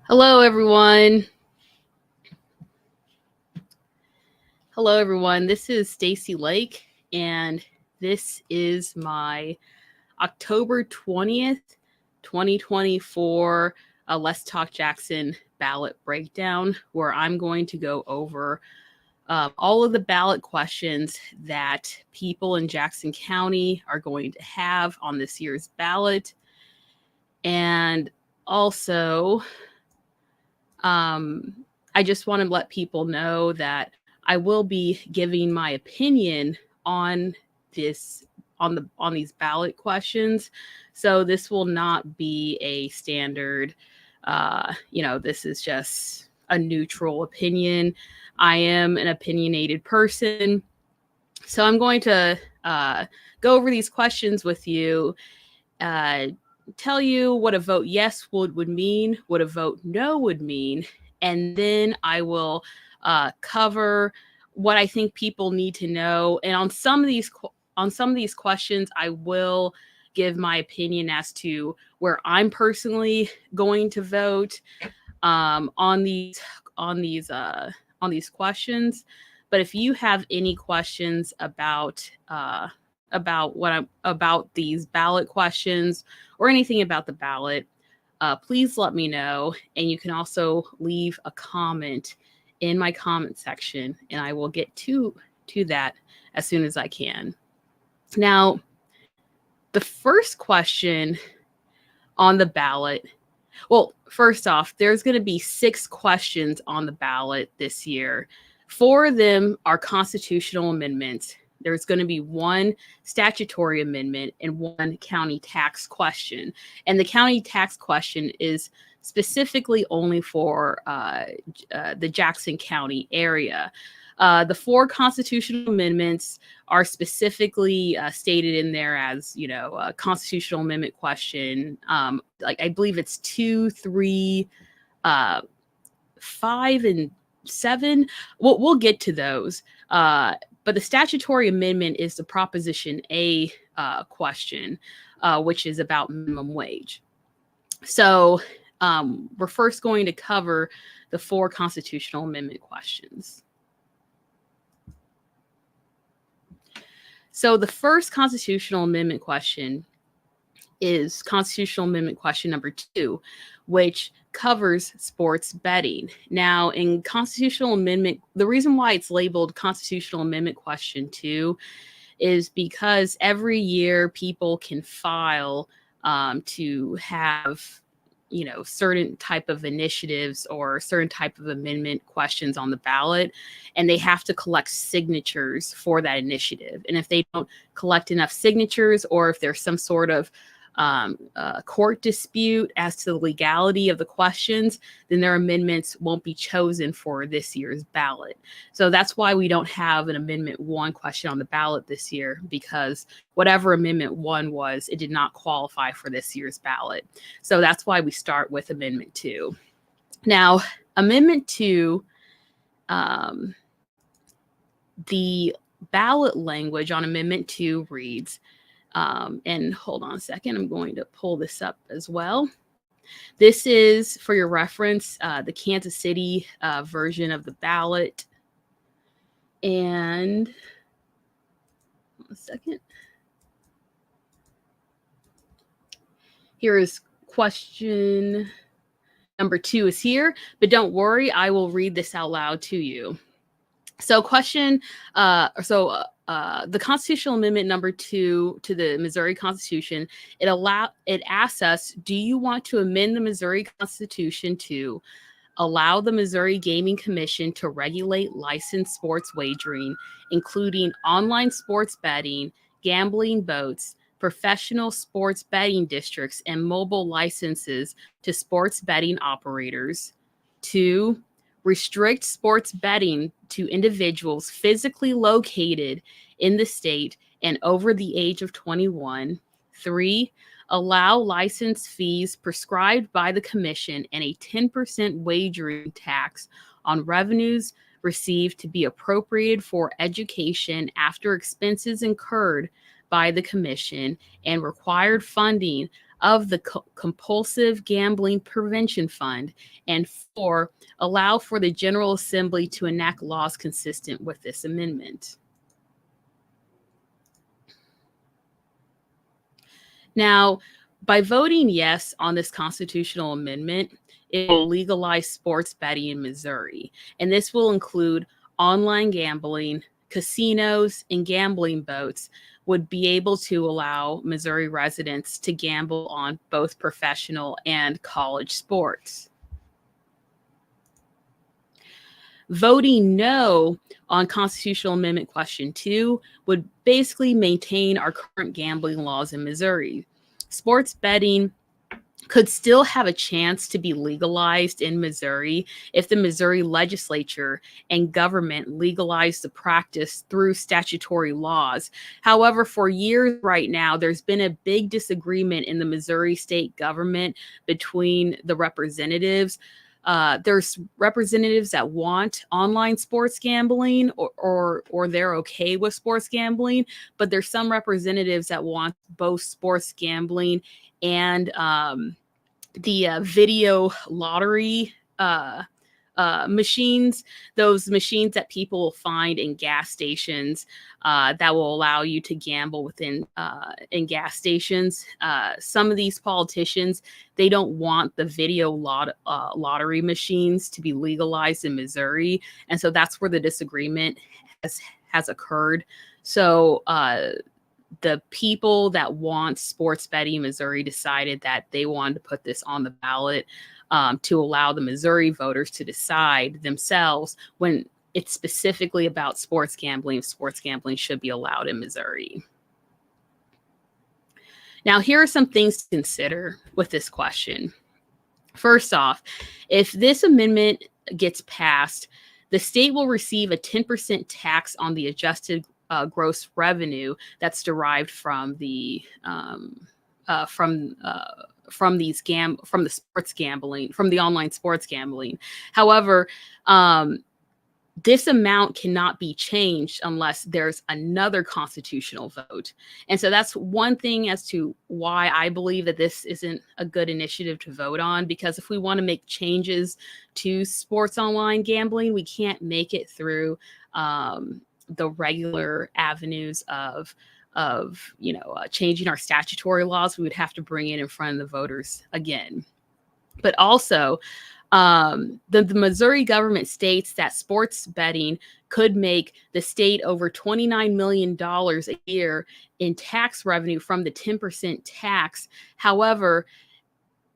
Hello, everyone. Hello, everyone. This is Stacy Lake, and this is my October 20th, 2024 Let's Talk Jackson ballot breakdown, where I'm going to go over all of the ballot questions that people in Jackson County are going to have on this year's ballot. And also, I just want to let people know that I will be giving my opinion on these ballot questions. So this will not be a standard, this is just a neutral opinion. I am an opinionated person. So I'm going to go over these questions with you, tell you what a vote yes would mean, what a vote no would mean, and then I will cover what I think people need to know. And on some of these questions, I will give my opinion as to where I'm personally going to vote on these questions. But if you have any questions about these ballot questions or anything about the ballot, please let me know. And you can also leave a comment in my comment section, and I will get to that as soon as I can. Now, the first question on the ballot, well, first off, there's going to be 6 questions on the ballot this year. 4 of them are constitutional amendments. There's going to be 1 statutory amendment and 1 county tax question. And the county tax question is specifically only for the Jackson County area. The 4 constitutional amendments are specifically stated in there as, a constitutional amendment question. Like I believe it's 2, 3, 5, and 7. We'll get to those. But the statutory amendment is the Proposition A question, which is about minimum wage. So we're first going to cover the 4 constitutional amendment questions. So the first constitutional amendment question is constitutional amendment question number 2, which covers sports betting. Now, in constitutional amendment, the reason why it's labeled constitutional amendment question 2 is because every year people can file to have certain type of initiatives or certain type of amendment questions on the ballot, and they have to collect signatures for that initiative. And if they don't collect enough signatures, or if there's some sort of court dispute as to the legality of the questions, then their amendments won't be chosen for this year's ballot. So that's why we don't have an Amendment 1 question on the ballot this year, because whatever Amendment 1 was, it did not qualify for this year's ballot. So that's why we start with Amendment 2. Now, Amendment 2, the ballot language on Amendment 2 reads, and hold on a second, I'm going to pull this up as well. This is, for your reference, the Kansas City version of the ballot. And a second. Here is question number 2 is here, but don't worry, I will read this out loud to you. So the constitutional amendment number 2 to the Missouri Constitution, it asks us, do you want to amend the Missouri Constitution to allow the Missouri Gaming Commission to regulate licensed sports wagering, including online sports betting, gambling boats, professional sports betting districts, and mobile licenses to sports betting operators? 2, restrict sports betting to individuals physically located in the state and over the age of 21. 3, allow license fees prescribed by the commission and a 10% wagering tax on revenues received to be appropriated for education after expenses incurred by the commission and required funding of the Compulsive Gambling Prevention Fund. And 4, allow for the General Assembly to enact laws consistent with this amendment. Now, by voting yes on this constitutional amendment, it will legalize sports betting in Missouri. And this will include online gambling, casinos, and gambling boats would be able to allow Missouri residents to gamble on both professional and college sports. Voting no on constitutional amendment question 2 would basically maintain our current gambling laws in Missouri. Sports betting could still have a chance to be legalized in Missouri if the Missouri legislature and government legalize the practice through statutory laws. However, for years right now, there's been a big disagreement in the Missouri state government between the representatives. There's representatives that want online sports gambling or they're okay with sports gambling, but there's some representatives that want both sports gambling and the video lottery machines, those machines that people will find in gas stations that will allow you to gamble within in gas stations. Some of these politicians, they don't want the video lottery machines to be legalized in Missouri, and so that's where the disagreement has occurred. So the people that want sports betting in Missouri decided that they wanted to put this on the ballot to allow the Missouri voters to decide themselves when it's specifically about sports gambling. Sports gambling should be allowed in Missouri. Now, here are some things to consider with this question. First off, if this amendment gets passed, the state will receive a 10% tax on the adjusted gross revenue that's derived from the sports gambling, from the online sports gambling. However, this amount cannot be changed unless there's another constitutional vote. And so that's one thing as to why I believe that this isn't a good initiative to vote on, because if we want to make changes to sports online gambling, we can't make it through the regular avenues of changing our statutory laws. We would have to bring it in front of the voters again. But also, the Missouri government states that sports betting could make the state over $29 million a year in tax revenue from the 10% tax. However,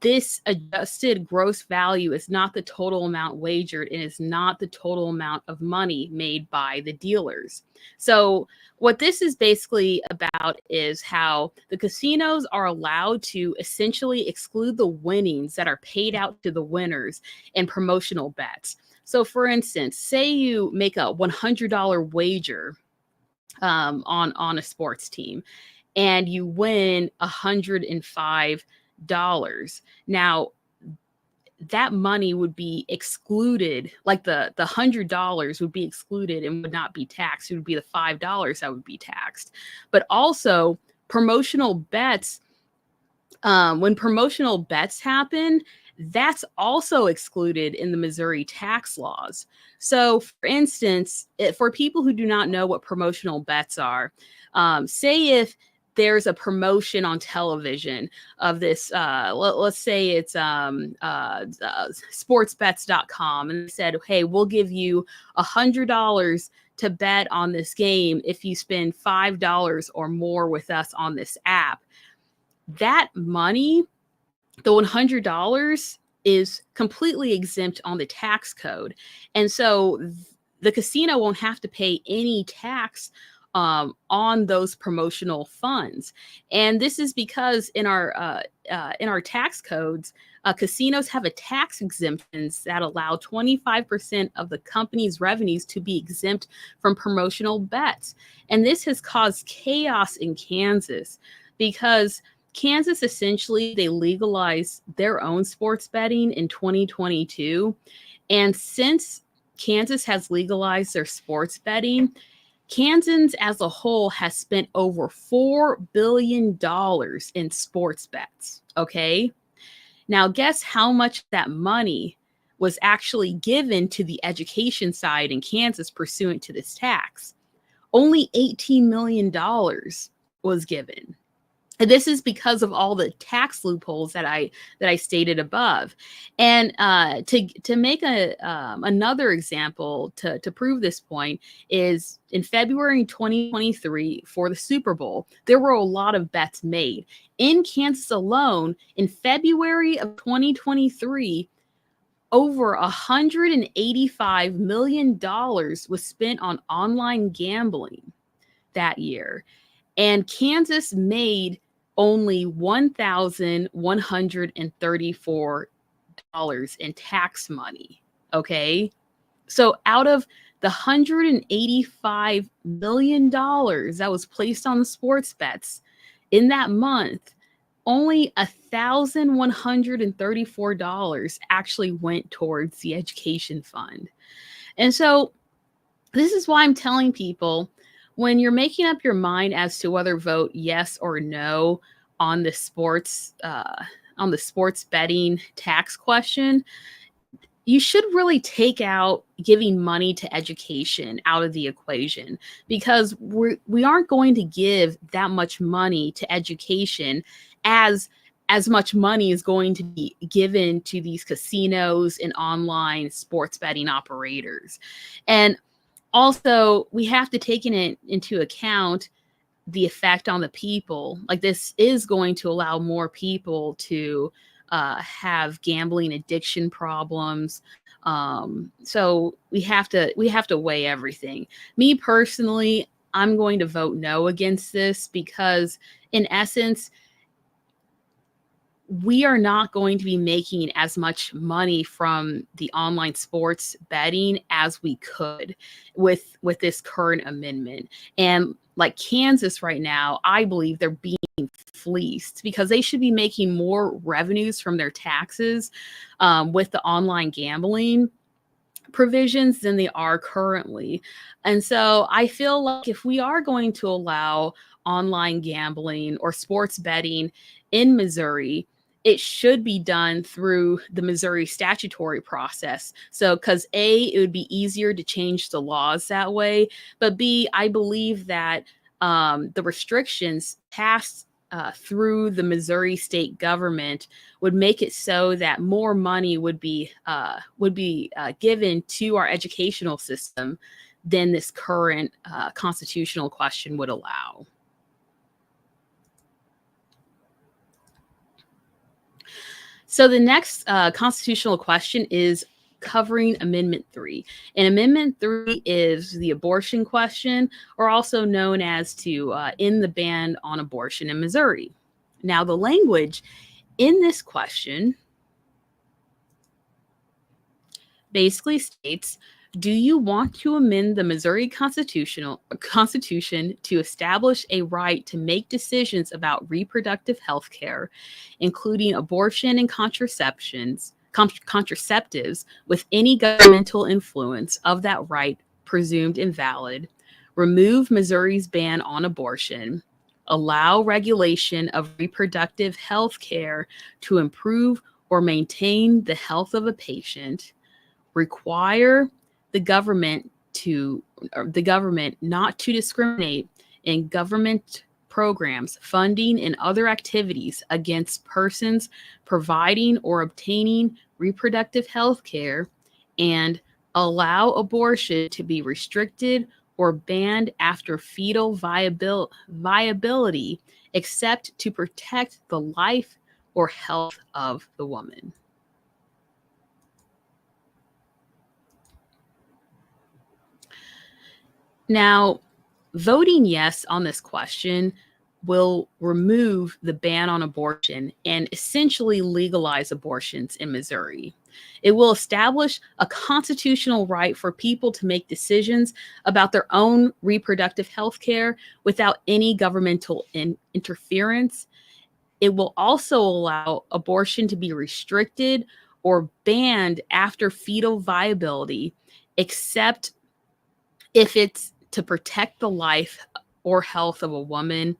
this adjusted gross value is not the total amount wagered and is not the total amount of money made by the dealers. So what this is basically about is how the casinos are allowed to essentially exclude the winnings that are paid out to the winners in promotional bets. So for instance, say you make a $100 wager on a sports team and you win $105. Now, that money would be excluded, like the $100 would be excluded and would not be taxed. It would be the $5 that would be taxed. But also promotional bets, when promotional bets happen, that's also excluded in the Missouri tax laws. So for instance, for people who do not know what promotional bets are, say if there's a promotion on television of this, let's say it's sportsbets.com, and they said, hey, we'll give you $100 to bet on this game if you spend $5 or more with us on this app. That money, the $100, is completely exempt on the tax code. And so the casino won't have to pay any tax on those promotional funds. And this is because in our tax codes, casinos have a tax exemptions that allow 25% of the company's revenues to be exempt from promotional bets. And this has caused chaos in Kansas because Kansas essentially, they legalized their own sports betting in 2022. And since Kansas has legalized their sports betting, Kansans as a whole has spent over $4 billion in sports bets. Okay. Now, guess how much that money was actually given to the education side in Kansas pursuant to this tax? Only $18 million was given. And this is because of all the tax loopholes that I stated above. And to make another example to prove this point is in February 2023 for the Super Bowl, there were a lot of bets made. In Kansas alone, in February of 2023, over $185 million was spent on online gambling that year. And Kansas made only $1,134 in tax money. Okay. So out of the $185 million that was placed on the sports bets in that month, only $1,134 actually went towards the education fund. And so this is why I'm telling people, when you're making up your mind as to whether vote yes or no on the sports betting tax question, you should really take out giving money to education out of the equation, because we aren't going to give that much money to education as much money is going to be given to these casinos and online sports betting operators. And also, we have to take into account the effect on the people. Like, this is going to allow more people to have gambling addiction problems. So we have to weigh everything. Me personally, I'm going to vote no against this because, in essence, we are not going to be making as much money from the online sports betting as we could with this current amendment. And like Kansas right now, I believe they're being fleeced because they should be making more revenues from their taxes with the online gambling provisions than they are currently. And so I feel like if we are going to allow online gambling or sports betting in Missouri, it should be done through the Missouri statutory process. So, because A, it would be easier to change the laws that way, but B, I believe that the restrictions passed through the Missouri state government would make it so that more money would be given to our educational system than this current constitutional question would allow. So the next constitutional question is covering Amendment 3. And Amendment 3 is the abortion question, or also known as to end the ban on abortion in Missouri. Now, the language in this question basically states, do you want to amend the Missouri Constitution to establish a right to make decisions about reproductive health care, including abortion and contraceptives, with any governmental influence of that right presumed invalid, remove Missouri's ban on abortion, allow regulation of reproductive health care to improve or maintain the health of a patient, require the government not to discriminate in government programs, funding, and other activities against persons providing or obtaining reproductive health care, and allow abortion to be restricted or banned after fetal viability, except to protect the life or health of the woman. Now, voting yes on this question will remove the ban on abortion and essentially legalize abortions in Missouri. It will establish a constitutional right for people to make decisions about their own reproductive health care without any governmental interference. It will also allow abortion to be restricted or banned after fetal viability, except if it's to protect the life or health of a woman,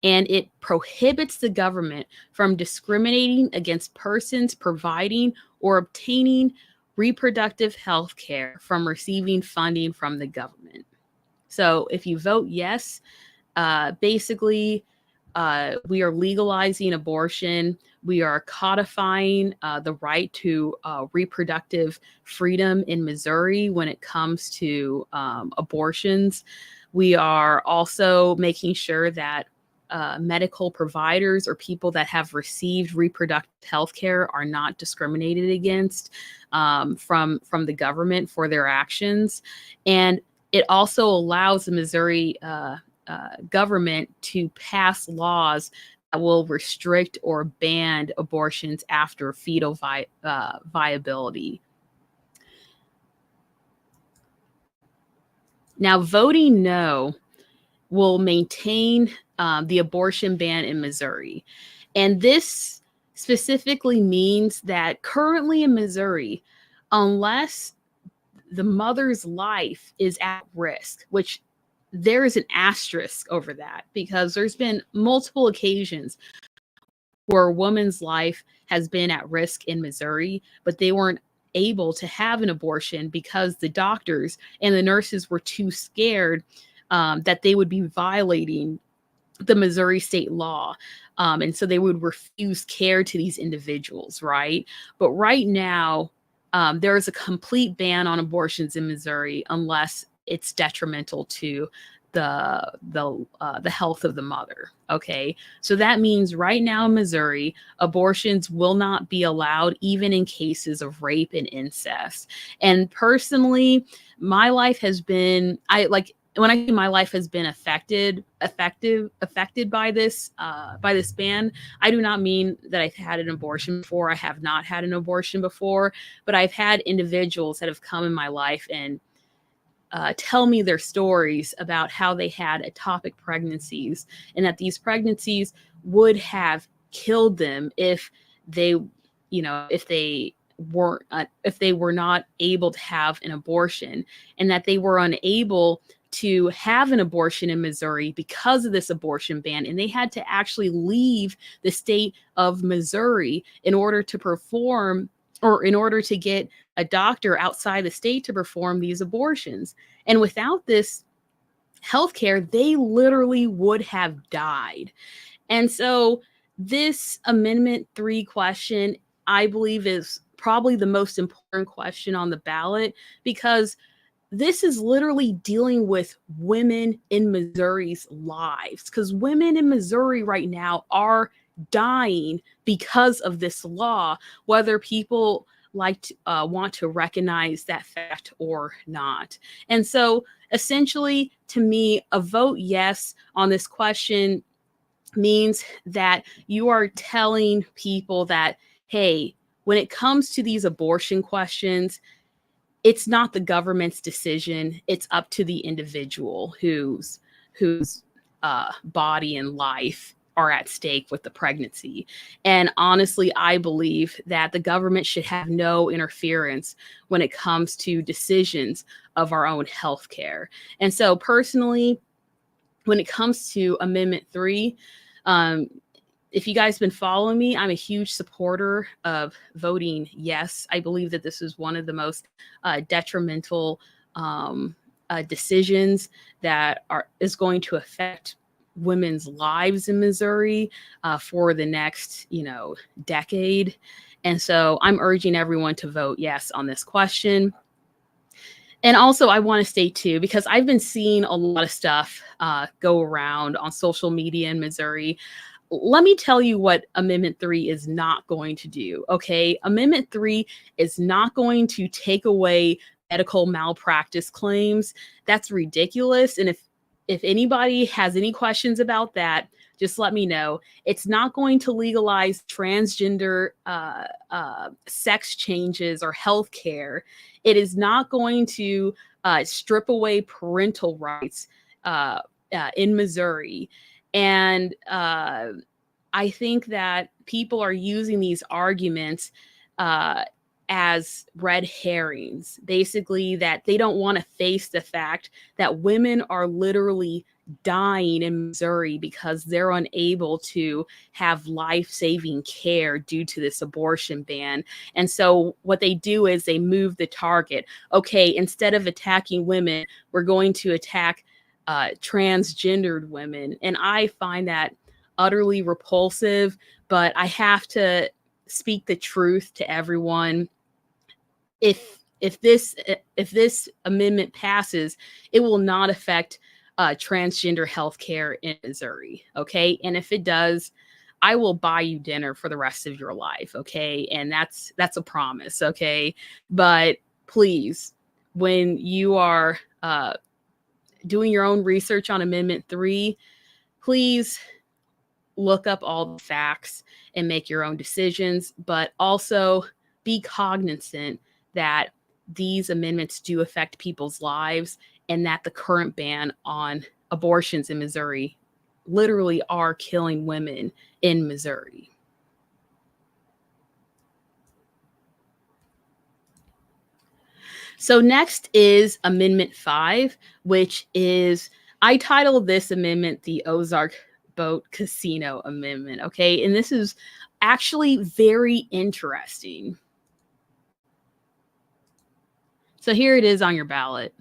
and it prohibits the government from discriminating against persons providing or obtaining reproductive health care from receiving funding from the government. So if you vote yes, basically, we are legalizing abortion. We are codifying the right to reproductive freedom in Missouri when it comes to abortions. We are also making sure that medical providers or people that have received reproductive health care are not discriminated against from the government for their actions. And it also allows the Missouri government to pass laws that will restrict or ban abortions after fetal viability. Now, voting no will maintain the abortion ban in Missouri. And this specifically means that currently in Missouri, unless the mother's life is at risk, which there is an asterisk over that, because there's been multiple occasions where a woman's life has been at risk in Missouri, but they weren't able to have an abortion because the doctors and the nurses were too scared that they would be violating the Missouri state law. And so they would refuse care to these individuals, right? But right now, there is a complete ban on abortions in Missouri unless it's detrimental to the health of the mother. Okay, so that means right now in Missouri, abortions will not be allowed, even in cases of rape and incest. And personally, my life has been when I say my life has been affected by this ban, I do not mean that I've had an abortion before. I have not had an abortion before, but I've had individuals that have come in my life and tell me their stories about how they had ectopic pregnancies, and that these pregnancies would have killed them if they, if they were not able to have an abortion, and that they were unable to have an abortion in Missouri because of this abortion ban, and they had to actually leave the state of Missouri in order to perform, or in order to get a doctor outside the state to perform these abortions. And without this healthcare, they literally would have died. And so this Amendment 3 question, I believe, is probably the most important question on the ballot, because this is literally dealing with women in Missouri's lives, because women in Missouri right now are dying because of this law, whether people want to recognize that fact or not. And so essentially, to me, a vote yes on this question means that you are telling people that, hey, when it comes to these abortion questions, it's not the government's decision. It's up to the individual whose body and life are at stake with the pregnancy. And honestly, I believe that the government should have no interference when it comes to decisions of our own health care. And so personally, when it comes to Amendment 3, if you guys have been following me, I'm a huge supporter of voting yes. I believe that this is one of the most detrimental decisions that is going to affect women's lives in Missouri for the next, decade. And so I'm urging everyone to vote yes on this question. And also, I want to state too, because I've been seeing a lot of stuff go around on social media in Missouri. Let me tell you what Amendment 3 is not going to do, okay? Amendment 3 is not going to take away medical malpractice claims. That's ridiculous. And if anybody has any questions about that, just let me know. It's not going to legalize transgender sex changes or health care. It is not going to strip away parental rights in Missouri. And I think that people are using these arguments as red herrings, basically that they don't want to face the fact that women are literally dying in Missouri because they're unable to have life-saving care due to this abortion ban. And so what they do is they move the target. Okay, instead of attacking women, we're going to attack transgendered women. And I find that utterly repulsive, but I have to speak the truth to everyone. If this amendment passes, it will not affect transgender health care in Missouri. Okay. And if it does, I will buy you dinner for the rest of your life. Okay. And that's a promise. Okay. But please, when you are doing your own research on Amendment 3, please look up all the facts and make your own decisions, but also be cognizant that these amendments do affect people's lives and that the current ban on abortions in Missouri literally are killing women in Missouri. So next is Amendment 5, which is, I titled this amendment the Ozark Boat Casino Amendment, okay? And this is actually very interesting. So here it is on your ballot.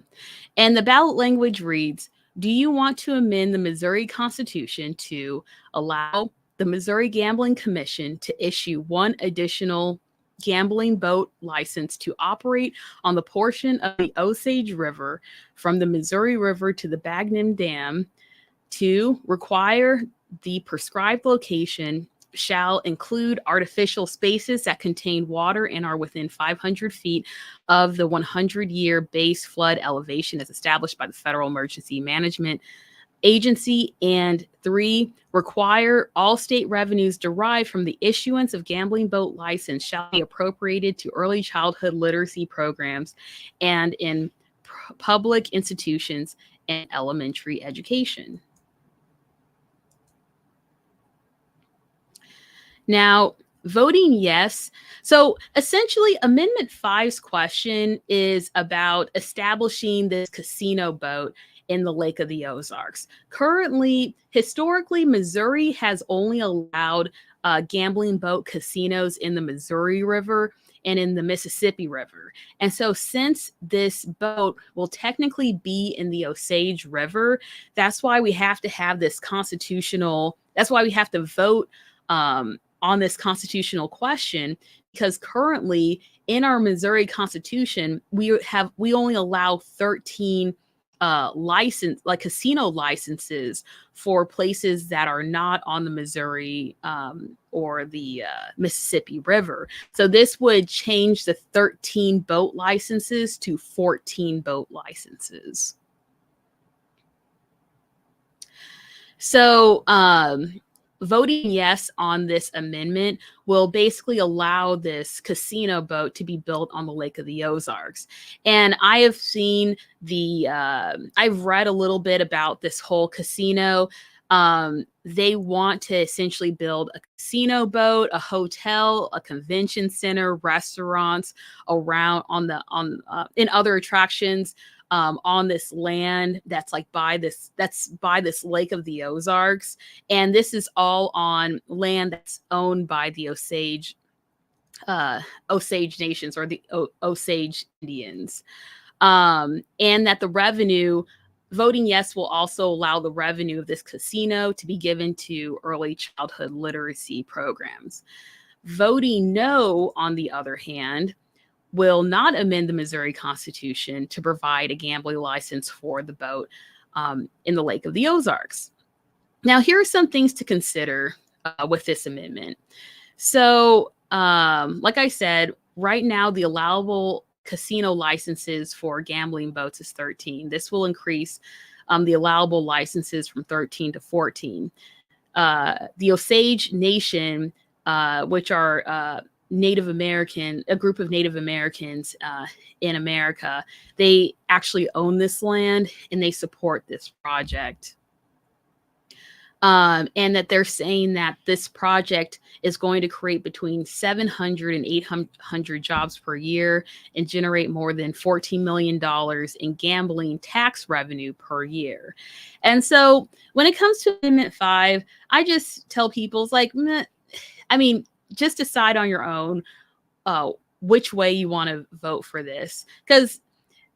And the ballot language reads, do you want to amend the Missouri Constitution to allow the Missouri Gambling Commission to issue one additional gambling boat license to operate on the portion of the Osage River from the Missouri River to the Bagnum Dam? 2, require the prescribed location shall include artificial spaces that contain water and are within 500 feet of the 100-year base flood elevation as established by the Federal Emergency Management Agency. And 3, require all state revenues derived from the issuance of gambling boat license shall be appropriated to early childhood literacy programs and in public institutions and elementary education. Now, voting yes. So essentially, Amendment 5's question is about establishing this casino boat in the Lake of the Ozarks. Currently, historically, Missouri has only allowed gambling boat casinos in the Missouri River and in the Mississippi River. And so since this boat will technically be in the Osage River, that's why we have to have this constitutional, that's why we have to vote on this constitutional question, because currently in our Missouri Constitution, we only allow 13 casino licenses for places that are not on the Missouri or the Mississippi River. So this would change the 13 boat licenses to 14 boat licenses. So voting yes on this amendment will basically allow this casino boat to be built on the Lake of the Ozarks. And I have seen I've read a little bit about this whole casino. They want to essentially build a casino boat, a hotel, a convention center, restaurants around in other attractions on this land that's by this Lake of the Ozarks. And this is all on land that's owned by the Osage nations, or the Osage Indians. And that the revenue, voting yes will also allow the revenue of this casino to be given to early childhood literacy programs. Voting no, on the other hand, will not amend the Missouri Constitution to provide a gambling license for the boat in the Lake of the Ozarks. Now, here are some things to consider with this amendment. So, like I said, right now, the allowable casino licenses for gambling boats is 13. This will increase the allowable licenses from 13 to 14. The Osage Nation, which are Native American, a group of Native Americans in America, they actually own this land and they support this project. And that they're saying that this project is going to create between 700 and 800 jobs per year and generate more than $14 million in gambling tax revenue per year. And so when it comes to Amendment 5, I just tell people, it's like, meh, I mean, just decide on your own which way you want to vote for this. Because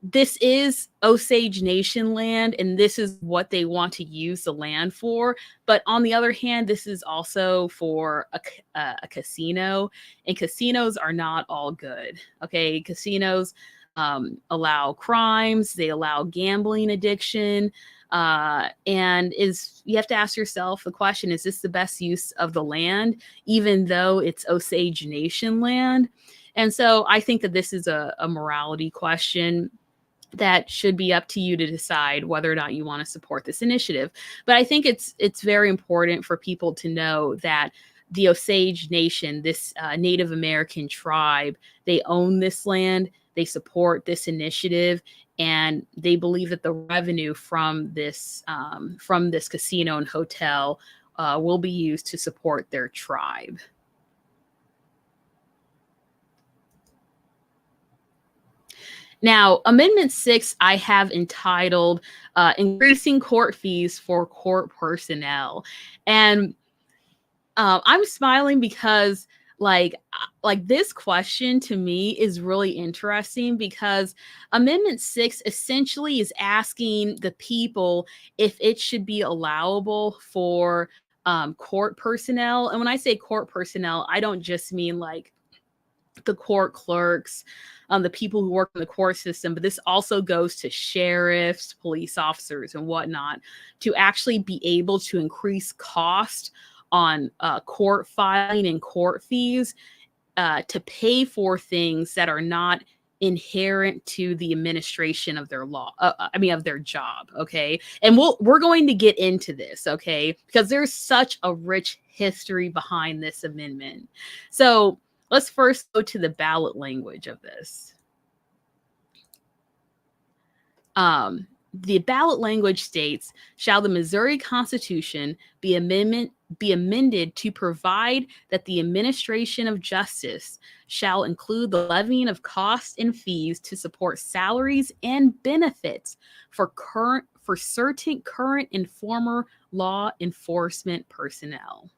this is Osage Nation land, and this is what they want to use the land for. But on the other hand, this is also for a casino, and casinos are not all good. Okay, casinos allow crimes, they allow gambling addiction. And you have to ask yourself the question, is this the best use of the land, even though it's Osage Nation land? And so I think that this is a morality question that should be up to you to decide whether or not you want to support this initiative. But I think it's very important for people to know that the Osage Nation, this Native American tribe, they own this land, they support this initiative, and they believe that the revenue from this casino and hotel will be used to support their tribe. Now, Amendment 6, I have entitled Increasing Court Fees for Court Personnel. And I'm smiling because like this question to me is really interesting, because Amendment 6 essentially is asking the people if it should be allowable for court personnel. And when I say court personnel, I don't just mean like the court clerks, the people who work in the court system, but this also goes to sheriffs, police officers, and whatnot, to actually be able to increase cost on court filing and court fees to pay for things that are not inherent to the administration of their of their job. Okay. And we're going to get into this, okay, because there's such a rich history behind this amendment. So let's first go to the ballot language of this. The ballot language states, shall the Missouri Constitution be amended to provide that the administration of justice shall include the levying of costs and fees to support salaries and benefits for certain current and former law enforcement personnel.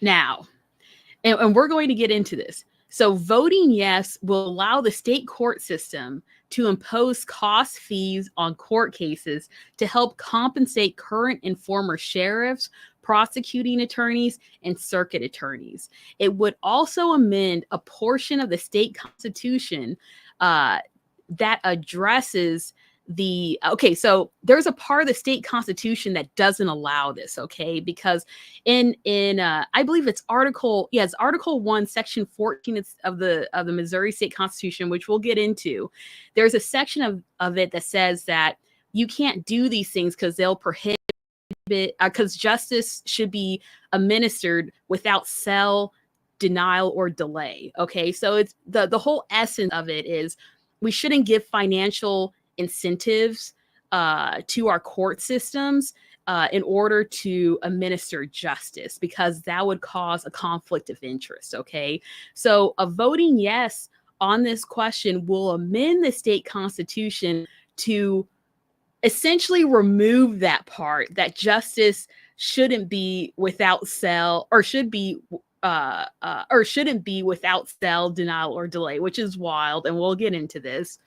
Now, and we're going to get into this. So voting yes will allow the state court system to impose cost fees on court cases to help compensate current and former sheriffs, prosecuting attorneys, and circuit attorneys. It would also amend a portion of the state constitution that addresses so there's a part of the state constitution that doesn't allow this, okay, because in I believe it's article 1 section 14 of the Missouri state constitution, which we'll get into. There's a section of it that says that you can't do these things because they'll prohibit because justice should be administered without sell, denial, or delay. Okay, so it's the whole essence of it is we shouldn't give financial incentives to our court systems in order to administer justice, because that would cause a conflict of interest. Okay, so a voting yes on this question will amend the state constitution to essentially remove that part that justice shouldn't be without sell, or shouldn't be without sell, denial, or delay, which is wild, and we'll get into this.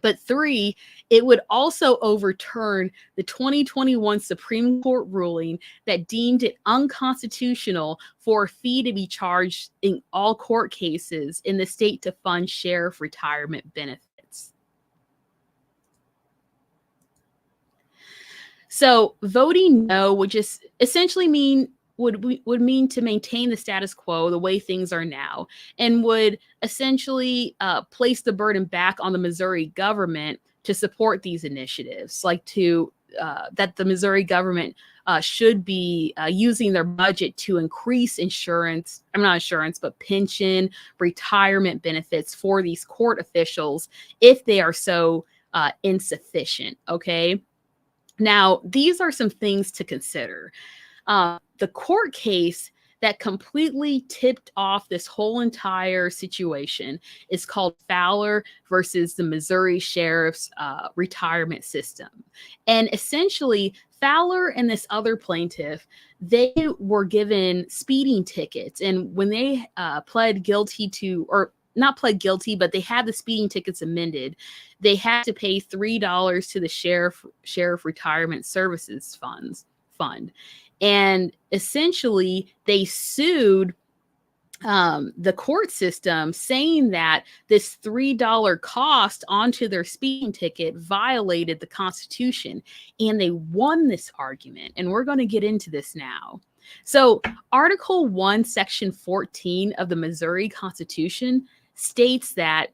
But 3, it would also overturn the 2021 Supreme Court ruling that deemed it unconstitutional for a fee to be charged in all court cases in the state to fund sheriff retirement benefits. So voting no would just essentially mean would mean to maintain the status quo the way things are now, and would essentially place the burden back on the Missouri government to support these initiatives, like to that the Missouri government should be using their budget to increase insurance, I'm not insurance, but pension, retirement benefits for these court officials if they are so insufficient. Okay. Now, these are some things to consider. The court case that completely tipped off this whole entire situation is called Fowler versus the Missouri Sheriff's Retirement System. And essentially, Fowler and this other plaintiff, they were given speeding tickets. And when they pled guilty to, or not pled guilty, but they had the speeding tickets amended, they had to pay $3 to the Sheriff Retirement Services Fund. And essentially, they sued the court system, saying that this $3 cost onto their speeding ticket violated the Constitution. And they won this argument. And we're going to get into this now. So Article 1, Section 14 of the Missouri Constitution states that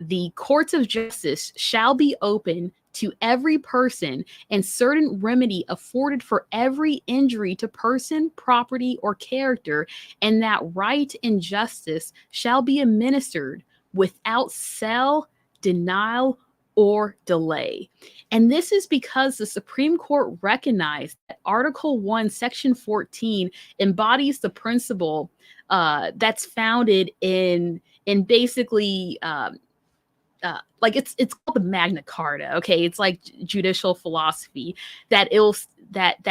the courts of justice shall be open to every person, and certain remedy afforded for every injury to person, property, or character, and that right and justice shall be administered without sale, denial, or delay. And this is because the Supreme Court recognized that Article 1, Section 14 embodies the principle that's founded in basically like it's called the Magna Carta. Okay, it's like judicial philosophy that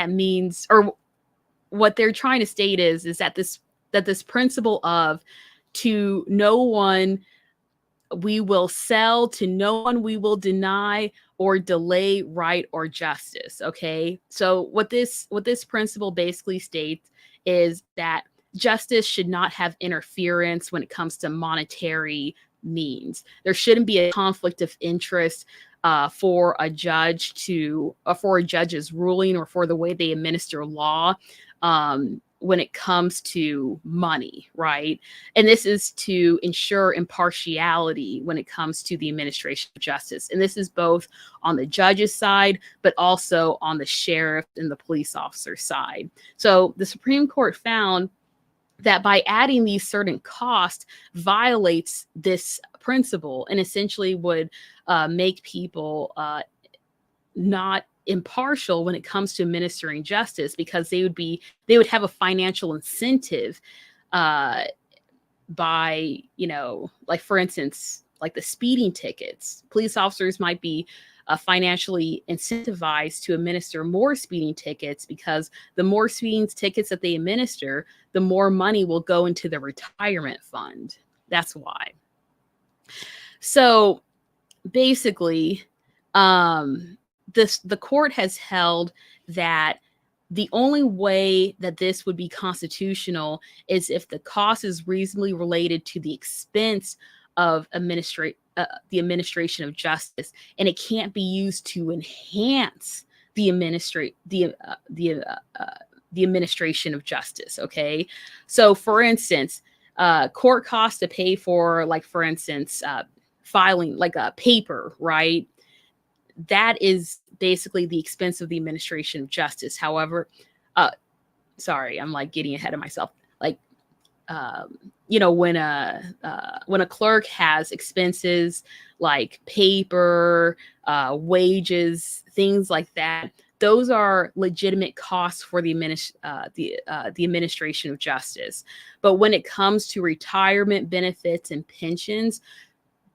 means, or what they're trying to state is that this principle of to no one we will sell, to no one we will deny or delay right or justice. Okay, so what this principle basically states is that justice should not have interference when it comes to monetary means. There shouldn't be a conflict of interest for a judge for a judge's ruling or for the way they administer law when it comes to money, right? And this is to ensure impartiality when it comes to the administration of justice. And this is both on the judge's side, but also on the sheriff and the police officer side. So the Supreme Court found that by adding these certain costs violates this principle and essentially would make people not impartial when it comes to administering justice, because they would have a financial incentive by, like for instance, like the speeding tickets. Police officers might be financially incentivized to administer more speeding tickets, because the more speeding tickets that they administer, the more money will go into the retirement fund. That's why. So basically, the court has held that the only way that this would be constitutional is if the cost is reasonably related to the expense of the administration of justice, and it can't be used to enhance the administration of justice. Okay, so for instance, court costs to pay for, like for instance, filing like a paper, right? That is basically the expense of the administration of justice. However, sorry, I'm like getting ahead of myself. Like, when a clerk has expenses like paper, wages, things like that, those are legitimate costs for the administration of justice. But when it comes to retirement benefits and pensions,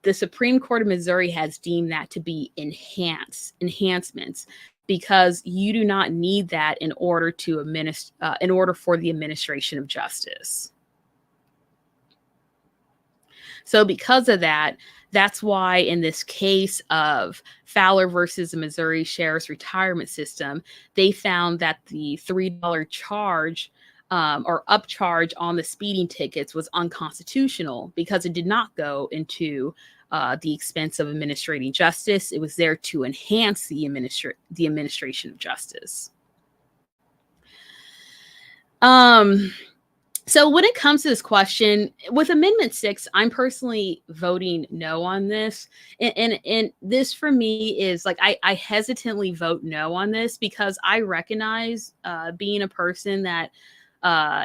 the Supreme Court of Missouri has deemed that to be enhancements, because you do not need that in order for the administration of justice. So because of that, that's why in this case of Fowler versus the Missouri Sheriff's Retirement System, they found that the $3 charge or upcharge on the speeding tickets was unconstitutional, because it did not go into the expense of administrating justice. It was there to enhance the administration of justice. So when it comes to this question with Amendment 6, I'm personally voting no on this. And this for me is like I hesitantly vote no on this because I recognize being a person that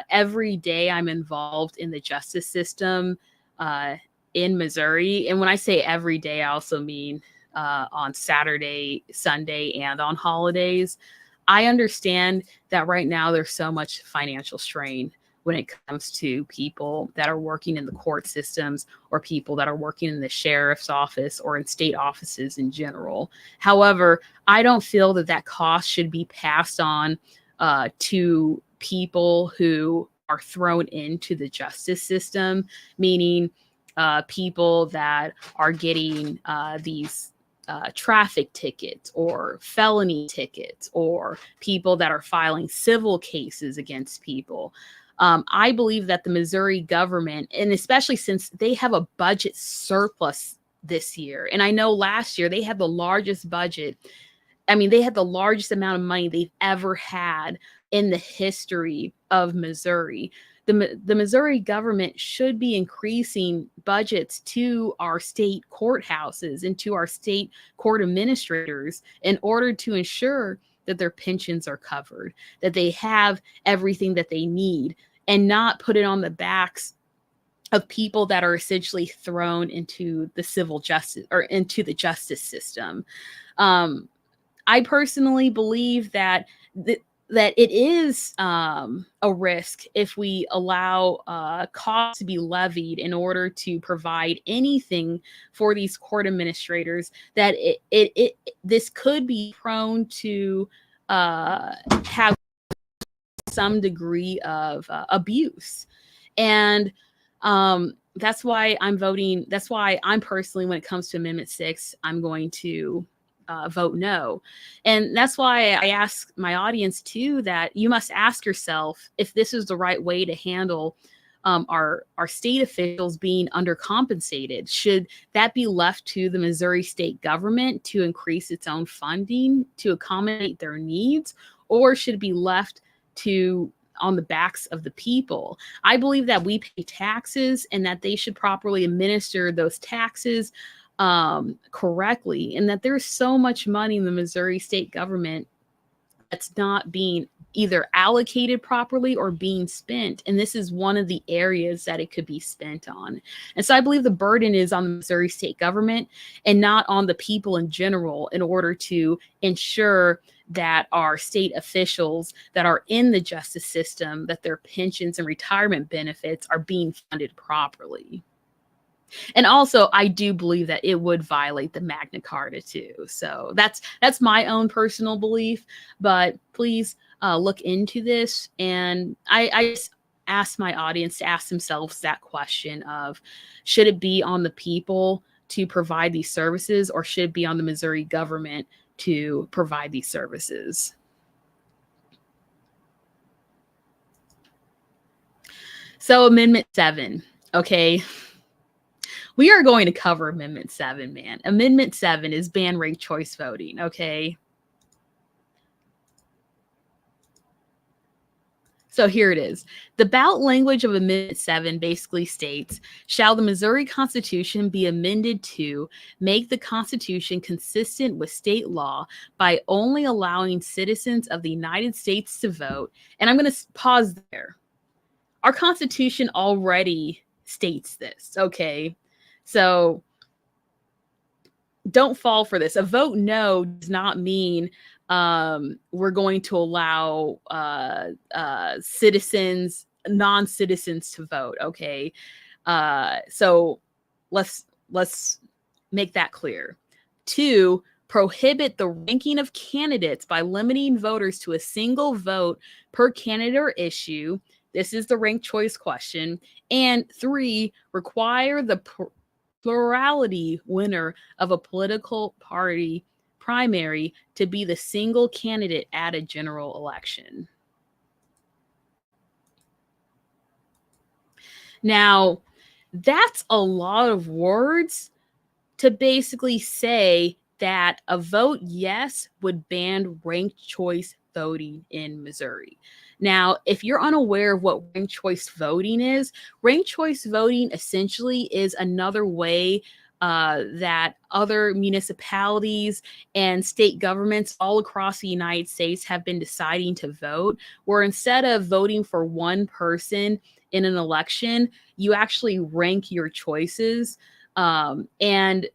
every day I'm involved in the justice system uh, in Missouri. And when I say every day, I also mean on Saturday, Sunday, and on holidays. I understand that right now there's so much financial strain when it comes to people that are working in the court systems or people that are working in the sheriff's office or in state offices in general. However, I don't feel that that cost should be passed on to people who are thrown into the justice system, meaning people that are getting these traffic tickets or felony tickets or people that are filing civil cases against people. I believe that the Missouri government, and especially since they have a budget surplus this year, and I know last year they had the largest budget. I mean, they had the largest amount of money they've ever had in the history of Missouri. The Missouri government should be increasing budgets to our state courthouses and to our state court administrators in order to ensure that their pensions are covered, that they have everything that they need, and not put it on the backs of people that are essentially thrown into the civil justice or into the justice system. I personally believe that that it is a risk if we allow costs to be levied in order to provide anything for these court administrators. That this could be prone to have some degree of abuse, and that's why I'm voting. That's why I'm personally, when it comes to Amendment 6, I'm going to vote no. And that's why I ask my audience too that you must ask yourself if this is the right way to handle our state officials being undercompensated. Should that be left to the Missouri state government to increase its own funding to accommodate their needs, or should it be left to on the backs of the people? I believe that we pay taxes and that they should properly administer those taxes correctly, and that there's so much money in the Missouri state government that's not being either allocated properly or being spent. And this is one of the areas that it could be spent on. And so I believe the burden is on the Missouri state government and not on the people in general in order to ensure that our state officials that are in the justice system, that their pensions and retirement benefits are being funded properly. And also, I do believe that it would violate the Magna Carta too. So that's my own personal belief. But please look into this. And I just ask my audience to ask themselves that question of, should it be on the people to provide these services, or should it be on the Missouri government to provide these services? So Amendment 7, okay. We are going to cover Amendment 7, man. Amendment 7 is ban ranked choice voting, okay? So here it is. The ballot language of Amendment 7 basically states, shall the Missouri Constitution be amended to make the Constitution consistent with state law by only allowing citizens of the United States to vote? And I'm going to pause there. Our Constitution already states this, okay? So don't fall for this. A vote no does not mean we're going to allow citizens, non-citizens to vote. Okay, so let's make that clear. 2, prohibit the ranking of candidates by limiting voters to a single vote per candidate or issue. This is the ranked choice question. And 3, require the plurality winner of a political party primary to be the single candidate at a general election. Now, that's a lot of words to basically say that a vote yes would ban ranked choice voting in Missouri. Now, if you're unaware of what ranked choice voting is, ranked choice voting essentially is another way that other municipalities and state governments all across the United States have been deciding to vote, where instead of voting for one person in an election, you actually rank your choices. And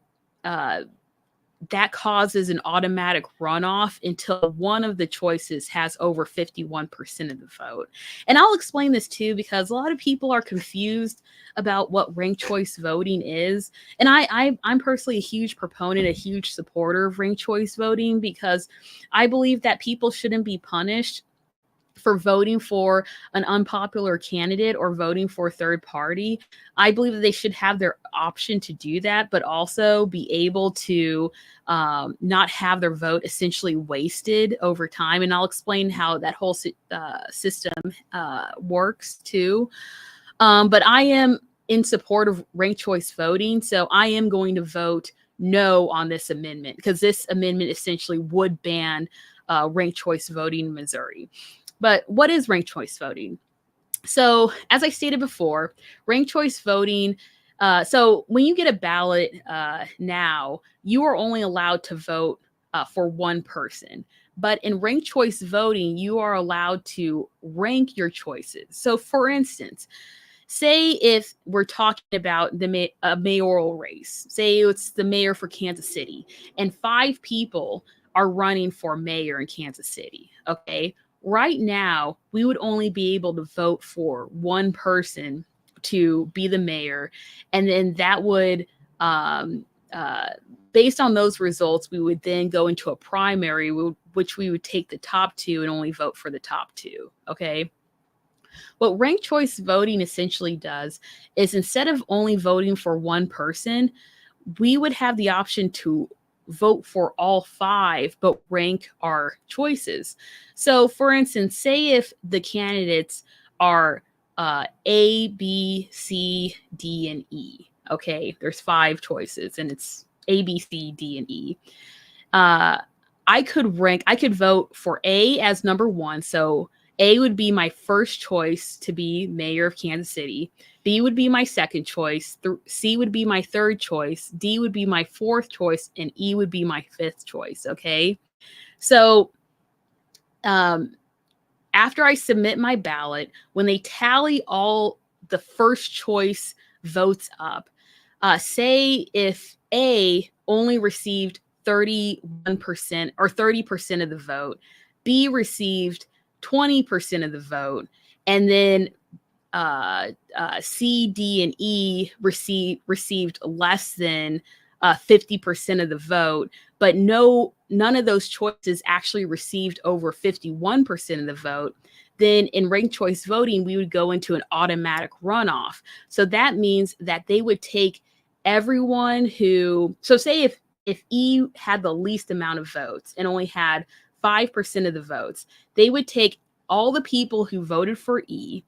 that causes an automatic runoff until one of the choices has over 51% of the vote. And I'll explain this too, because a lot of people are confused about what ranked choice voting is. And I'm personally a huge proponent, a huge supporter of ranked choice voting, because I believe that people shouldn't be punished for voting for an unpopular candidate or voting for a third party. I believe that they should have their option to do that, but also be able to not have their vote essentially wasted over time. And I'll explain how that whole system works too. But I am in support of ranked choice voting, so I am going to vote no on this amendment, because this amendment essentially would ban ranked choice voting in Missouri. But what is ranked choice voting? So, as I stated before, ranked choice voting. So, when you get a ballot now, you are only allowed to vote for one person. But in ranked choice voting, you are allowed to rank your choices. So, for instance, say if we're talking about the mayoral race, say it's the mayor for Kansas City, and 5 people are running for mayor in Kansas City. Okay. Right now, we would only be able to vote for one person to be the mayor. And then that would, based on those results, we would then go into a primary, which we would take the top 2 and only vote for the top 2. Okay. What ranked choice voting essentially does is, instead of only voting for one person, we would have the option to vote for all 5, but rank our choices. So, for instance, say if the candidates are A, B, C, D, and E. Okay, there's 5 choices, and it's A, B, C, D, and E. I could vote for A as number 1. So A would be my first choice to be mayor of Kansas City. B would be my second choice. C would be my third choice. D would be my fourth choice. And E would be my 5th choice. Okay. So after I submit my ballot, when they tally all the first choice votes up, say if A only received 31% or 30% of the vote, B received 20% of the vote, and then C, D, and E received less than 50% of the vote, but none of those choices actually received over 51% of the vote. Then in ranked choice voting, we would go into an automatic runoff. So that means that they would take everyone who, so say if E had the least amount of votes and only had 5% of the votes, they would take all the people who voted for E,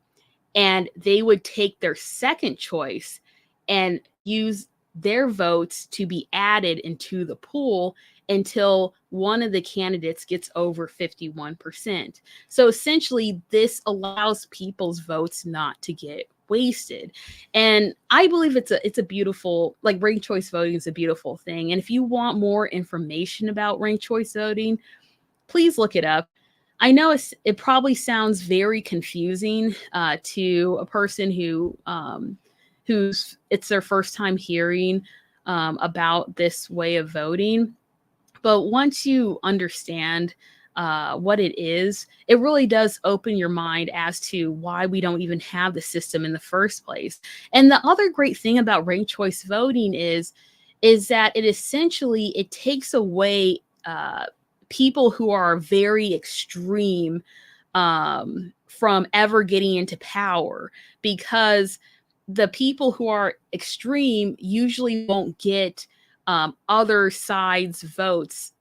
and they would take their second choice and use their votes to be added into the pool until one of the candidates gets over 51%. So essentially, this allows people's votes not to get wasted. And I believe it's a beautiful, like, ranked choice voting is a beautiful thing. And if you want more information about ranked choice voting, please look it up. I know it probably sounds very confusing to a person who's it's their first time hearing about this way of voting. But once you understand what it is, it really does open your mind as to why we don't even have the system in the first place. And the other great thing about ranked choice voting is that it takes away people who are very extreme from ever getting into power, because the people who are extreme usually won't get other sides' votes.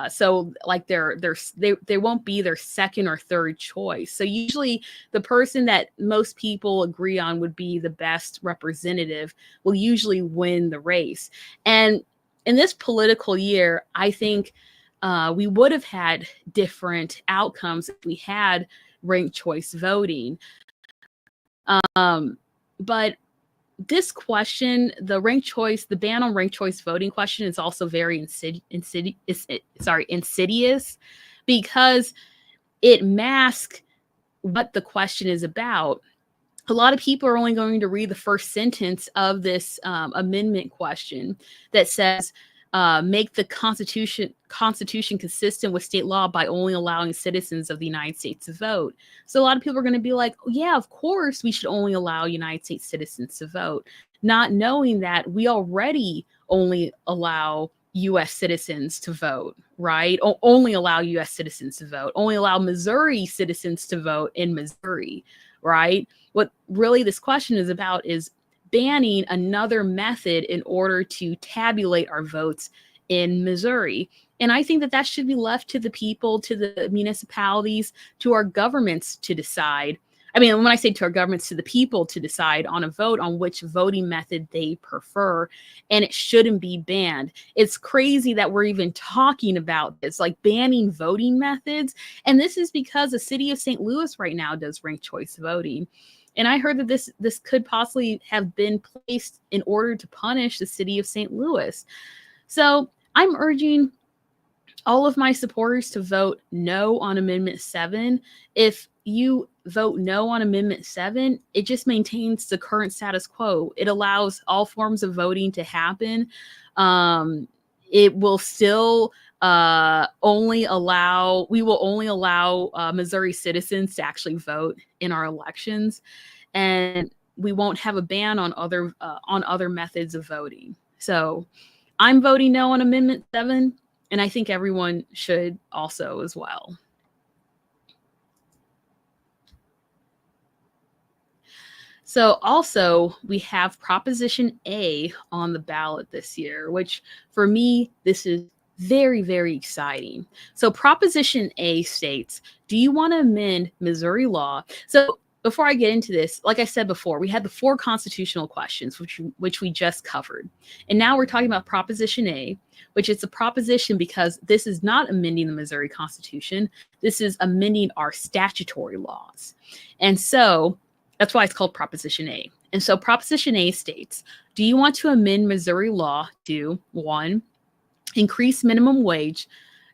So like they won't be their second or third choice. So usually the person that most people agree on would be the best representative will usually win the race. And in this political year, I think we would have had different outcomes if we had ranked choice voting. But this question, the ban on ranked choice voting question, is also very insidious, because it masks what the question is about. A lot of people are only going to read the first sentence of this amendment question that says, make the Constitution consistent with state law by only allowing citizens of the United States to vote. So a lot of people are going to be like, oh, yeah, of course we should only allow United States citizens to vote, not knowing that we already only allow U.S. citizens to vote, right? Only allow U.S. citizens to vote, only allow Missouri citizens to vote in Missouri, right? What really this question is about is banning another method in order to tabulate our votes in Missouri. And I think that that should be left to the people, to the municipalities, to our governments to decide. I mean, when I say to our governments, to the people to decide on a vote on which voting method they prefer, and it shouldn't be banned. It's crazy that we're even talking about this, like banning voting methods. And this is because the city of St. Louis right now does ranked choice voting. And I heard that this could possibly have been placed in order to punish the city of St. Louis. So I'm urging all of my supporters to vote no on Amendment 7. If you vote no on Amendment 7, it just maintains the current status quo. It allows all forms of voting to happen. It will still we will only allow Missouri citizens to actually vote in our elections, and we won't have a ban on other methods of voting. So I'm voting no on Amendment 7, and I think everyone should also as well. So also we have Proposition A on the ballot this year, which for me, this is very, very exciting. So Proposition A states, do you want to amend Missouri law? So before I get into this, like I said before, we had the 4 constitutional questions, which we just covered. And now we're talking about Proposition A, which is a proposition because this is not amending the Missouri Constitution. This is amending our statutory laws. And so that's why it's called Proposition A. And so Proposition A states, do you want to amend Missouri law to 1, increase minimum wage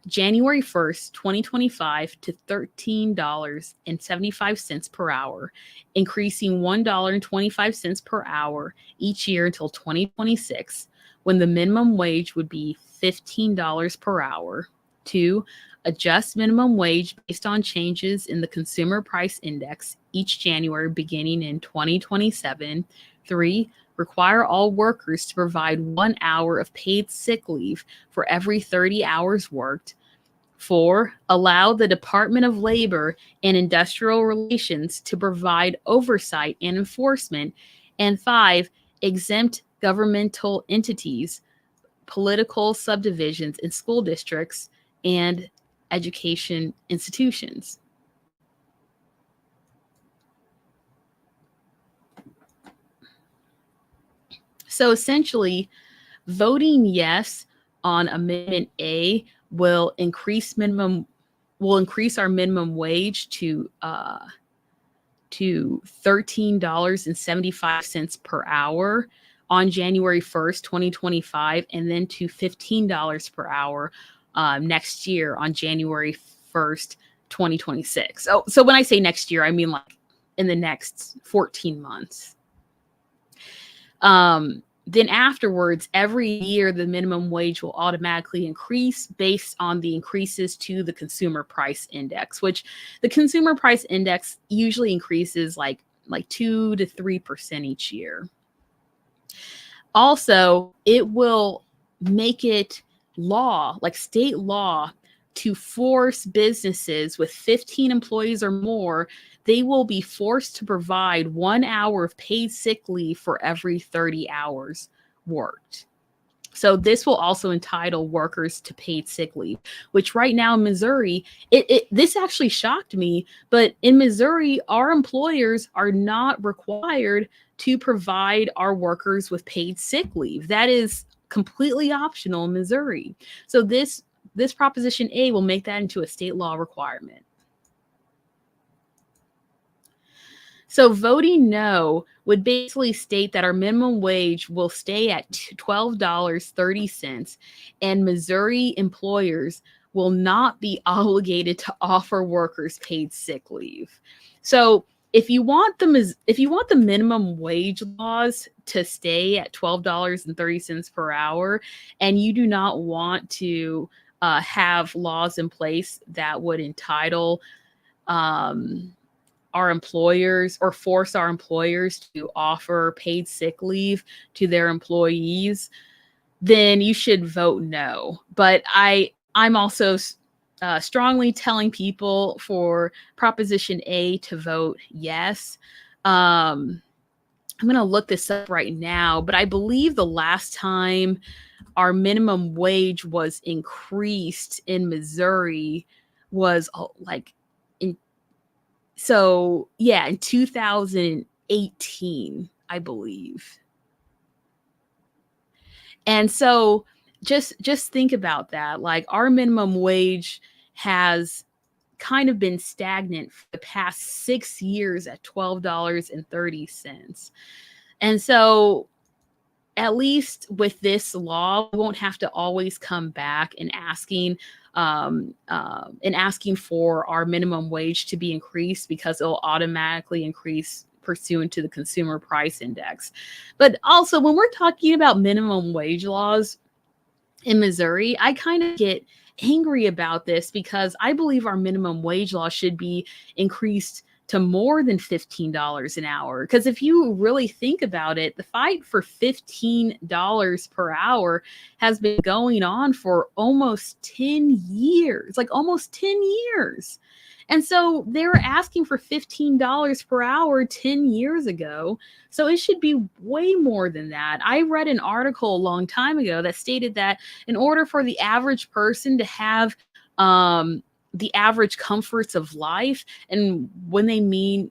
January 1st, 2025 to $13.75 per hour, increasing $1.25 per hour each year until 2026, when the minimum wage would be $15 per hour. 2, adjust minimum wage based on changes in the Consumer Price Index each January beginning in 2027. 3, require all workers to provide 1 hour of paid sick leave for every 30 hours worked. 4, allow the Department of Labor and Industrial Relations to provide oversight and enforcement. And 5, exempt governmental entities, political subdivisions, and school districts and education institutions. So essentially, voting yes on Amendment A will increase our minimum wage to $13.75 per hour on January 1st, 2025, and then to $15 per hour next year on January 1st, 2026. So when I say next year, I mean like in the next 14 months. Then afterwards, every year, the minimum wage will automatically increase based on the increases to the Consumer Price Index, which the Consumer Price Index usually increases like 2 to 3% each year. Also, it will make it law, like state law, to force businesses with 15 employees or more, they will be forced to provide 1 hour of paid sick leave for every 30 hours worked. So this will also entitle workers to paid sick leave, which right now in Missouri, this actually shocked me, but in Missouri, our employers are not required to provide our workers with paid sick leave. That is completely optional in Missouri. So this this Proposition A will make that into a state law requirement. So voting no would basically state that our minimum wage will stay at $12.30, and Missouri employers will not be obligated to offer workers paid sick leave. So if you want the minimum wage laws to stay at $12.30 per hour, and you do not want to have laws in place that would entitle our employers or force our employers to offer paid sick leave to their employees, then you should vote no. But I'm also strongly telling people for Proposition A to vote yes. I'm going to look this up right now, but I believe the last time our minimum wage was increased in Missouri was like in 2018, I believe. And so just think about that. Like, our minimum wage has kind of been stagnant for the past 6 years at $12.30. And so at least with this law, we won't have to always come back and asking for our minimum wage to be increased, because it'll automatically increase pursuant to the Consumer Price Index. But also, when we're talking about minimum wage laws in Missouri, I kind of get angry about this, because I believe our minimum wage law should be increased to more than $15 an hour. Because if you really think about it, the fight for $15 per hour has been going on for almost 10 years, like almost 10 years. And so they were asking for $15 per hour 10 years ago. So it should be way more than that. I read an article a long time ago that stated that in order for the average person to have the average comforts of life, and what they mean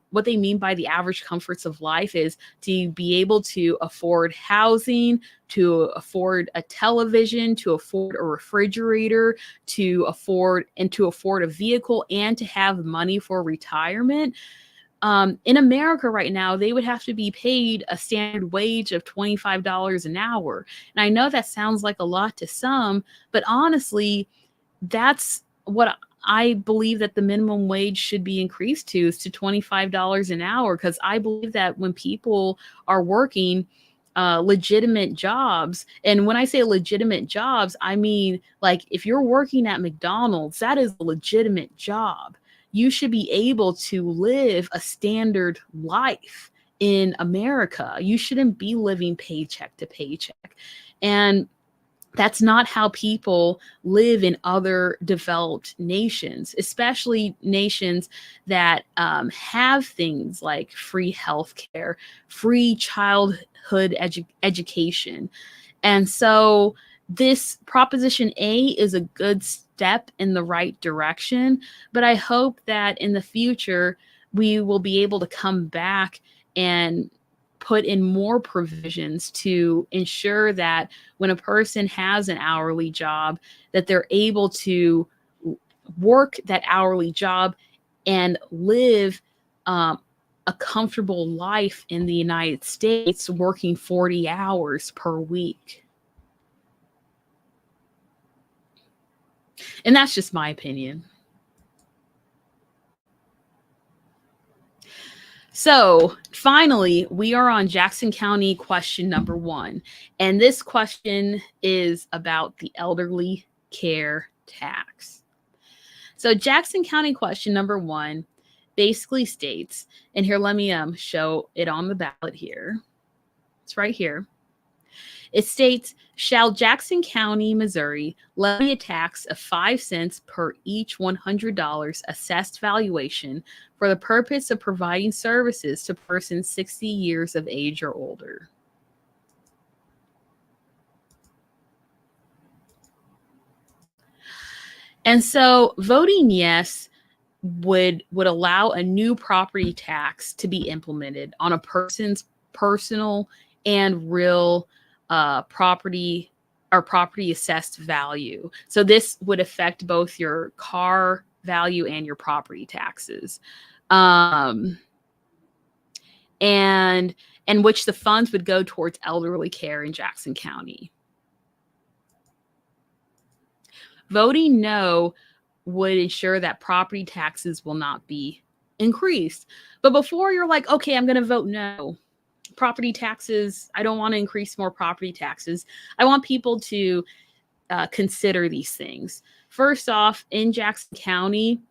by the average comforts of life is to be able to afford housing, to afford a television, to afford a refrigerator, to afford a vehicle, and to have money for retirement. In America right now, they would have to be paid a standard wage of $25 an hour. And I know that sounds like a lot to some, but honestly, that's what I believe that the minimum wage should be increased to, is to $25 an hour. Because I believe that when people are working legitimate jobs, and when I say legitimate jobs, I mean, like, if you're working at McDonald's, that is a legitimate job. You should be able to live a standard life in America. You shouldn't be living paycheck to paycheck. And that's not how people live in other developed nations, especially nations that have things like free healthcare, free childhood education. And so this Proposition A is a good step in the right direction, but I hope that in the future we will be able to come back and put in more provisions to ensure that when a person has an hourly job, that they're able to work that hourly job and live a comfortable life in the United States, working 40 hours per week. And that's just my opinion. So finally, we are on Jackson County question number 1. And this question is about the elderly care tax. So Jackson County question number 1 basically states, and here, let me show it on the ballot here. It's right here. It states, shall Jackson County, Missouri, levy a tax of 5 cents per each $100 assessed valuation for the purpose of providing services to persons 60 years of age or older? And so voting yes would allow a new property tax to be implemented on a person's personal and real property or property assessed value. So this would affect both your car value and your property taxes. And which the funds would go towards elderly care in Jackson County. Voting no would ensure that property taxes will not be increased. But before you're like, okay, I'm going to vote no, property taxes, I don't want to increase more property taxes. I want people to consider these things. First off, in Jackson County,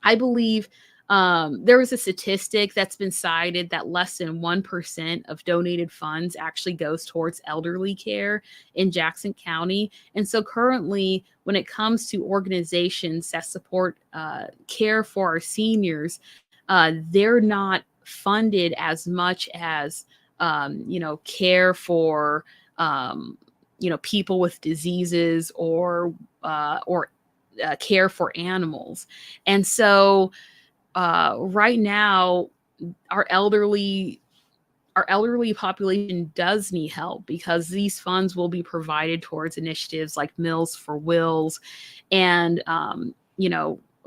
I believe there was a statistic that's been cited that less than 1% of donated funds actually goes towards elderly care in Jackson County. And so currently, when it comes to organizations that support care for our seniors, they're not funded as much as, care for, people with diseases or care for animals. And so right now, our elderly population does need help because these funds will be provided towards initiatives like Meals for Wills and,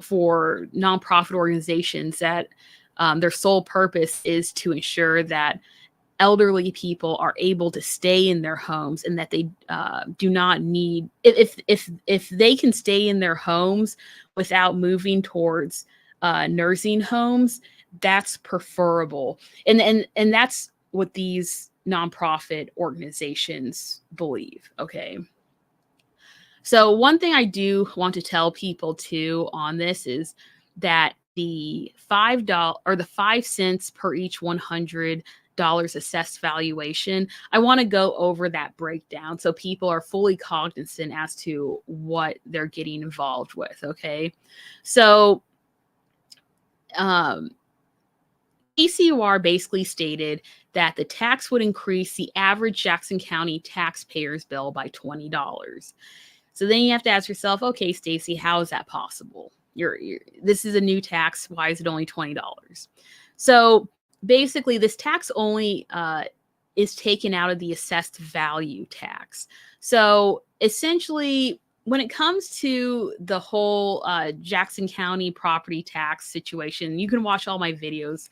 for nonprofit organizations that their sole purpose is to ensure that elderly people are able to stay in their homes and that they do not need, if they can stay in their homes without moving towards nursing homes, that's preferable. And that's what these nonprofit organizations believe. Okay. So one thing I do want to tell people too on this is that the $5 or the 5 cents per each $100 assessed valuation, I want to go over that breakdown so people are fully cognizant as to what they're getting involved with. Okay. So ECUR basically stated that the tax would increase the average Jackson County taxpayer's bill by $20. So then you have to ask yourself, okay, Stacy, how is that possible? This is a new tax. Why is it only $20? So basically, this tax only is taken out of the assessed value tax. So essentially, when it comes to the whole Jackson County property tax situation, you can watch all my videos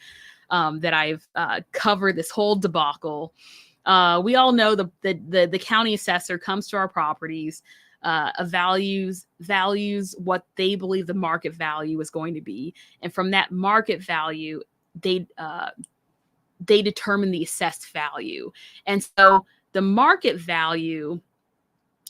that I've covered this whole debacle. We all know the county assessor comes to our properties, values what they believe the market value is going to be, and from that market value, they determine the assessed value. And so the market value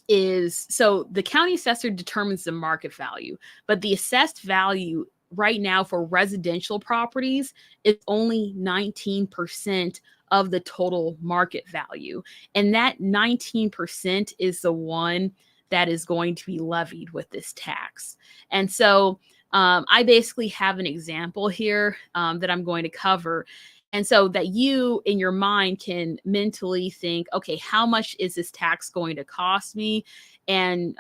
is, so the county assessor determines the market value, but the assessed value right now for residential properties is only 19% of the total market value. And that 19% is the one that is going to be levied with this tax. And so I basically have an example here that I'm going to cover. And so that you in your mind can mentally think, okay, how much is this tax going to cost me? And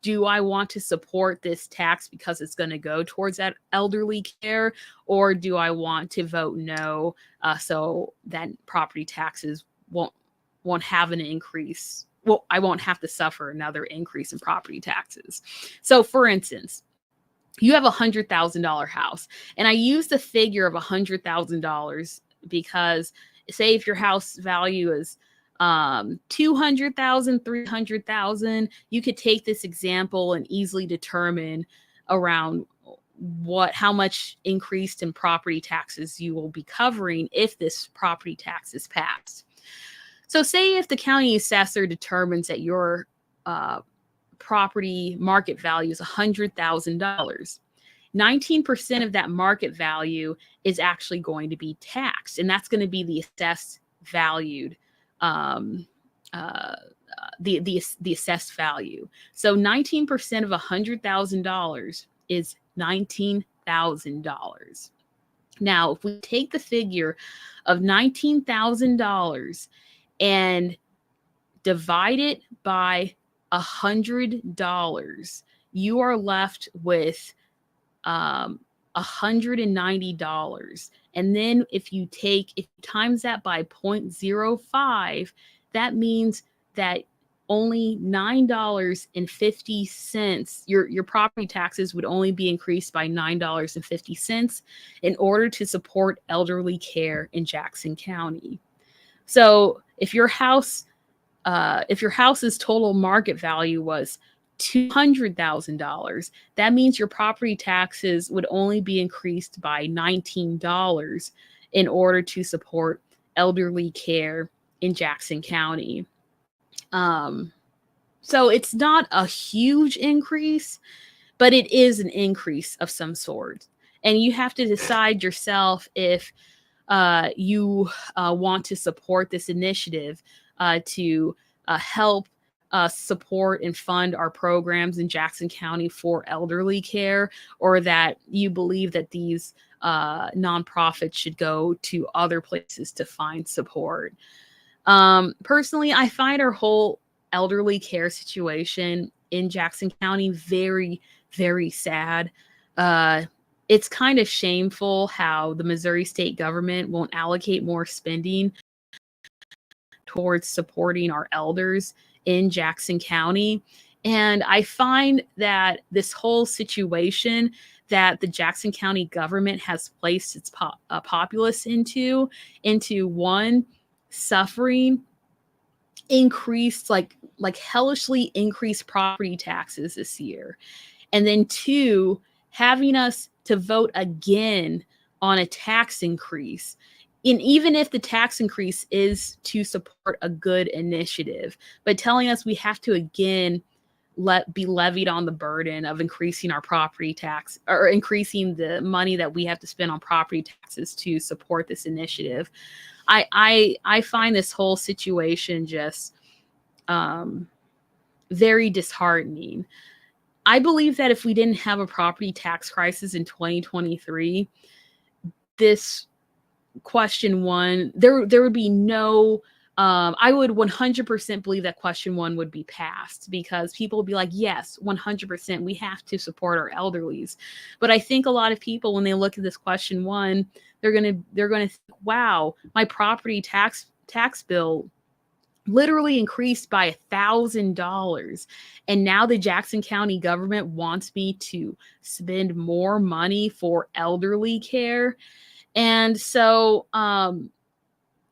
do I want to support this tax because it's going to go towards that elderly care? Or do I want to vote no so that property taxes won't have an increase? Well, I won't have to suffer another increase in property taxes. So for instance, you have $100,000 house, and I use the figure of $100,000 because say if your house value is 200,000, 300,000, you could take this example and easily determine around how much increased in property taxes you will be covering if this property tax is passed. So say if the county assessor determines that your property market value is $100,000, 19% of that market value is actually going to be taxed, and that's going to be the assessed valued the assessed value. So 19% of $100,000 is $19,000. Now, if we take the figure of $19,000 and divide it by $100, you are left with $190. And then if you times that by 0.05, that means that only $9.50. Your property taxes would only be increased by $9.50 in order to support elderly care in Jackson County. So if your house's total market value was $200,000, that means your property taxes would only be increased by $19 in order to support elderly care in Jackson County. So it's not a huge increase, but it is an increase of some sort. And you have to decide yourself if you want to support this initiative to help support and fund our programs in Jackson County for elderly care, or that you believe that these nonprofits should go to other places to find support. Personally, I find our whole elderly care situation in Jackson County very, very sad. It's kind of shameful how the Missouri state government won't allocate more spending towards supporting our elders in Jackson County. And I find that this whole situation that the Jackson County government has placed its populace into one, suffering, increased, like hellishly increased property taxes this year, and then two, having us to vote again on a tax increase. And even if the tax increase is to support a good initiative, but telling us we have to again be levied on the burden of increasing our property tax, or increasing the money that we have to spend on property taxes to support this initiative. I find this whole situation just very disheartening. I believe that if we didn't have a property tax crisis in 2023, this question one, there would be no, I would 100% believe that question one would be passed, because people would be like, yes, 100%, we have to support our elderlies. But I think a lot of people, when they look at this question one, they're gonna think, wow, my property tax bill literally increased by $1,000. And now the Jackson County government wants me to spend more money for elderly care. And so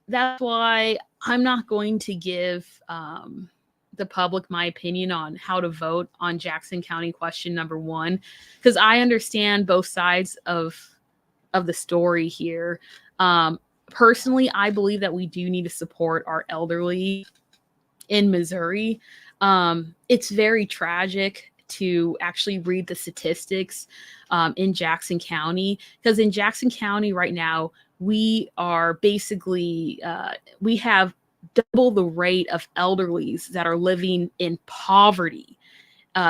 that's why I'm not going to give the public my opinion on how to vote on Jackson County question number one, because I understand both sides of the story here. Personally, I believe that we do need to support our elderly in Missouri. It's very tragic to actually read the statistics in Jackson County, because in Jackson County right now, we are basically, we have double the rate of elderlies that are living in poverty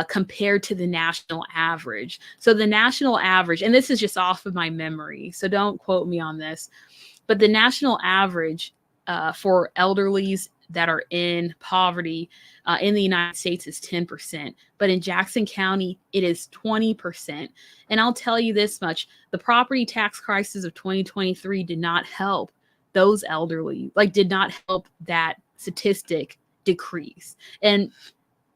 compared to the national average. So the national average, and this is just off of my memory, so don't quote me on this, but the national average for elderlies that are in poverty in the United States is 10%. But in Jackson County, it is 20%. And I'll tell you this much, the property tax crisis of 2023 did not help those elderly, did not help that statistic decrease. And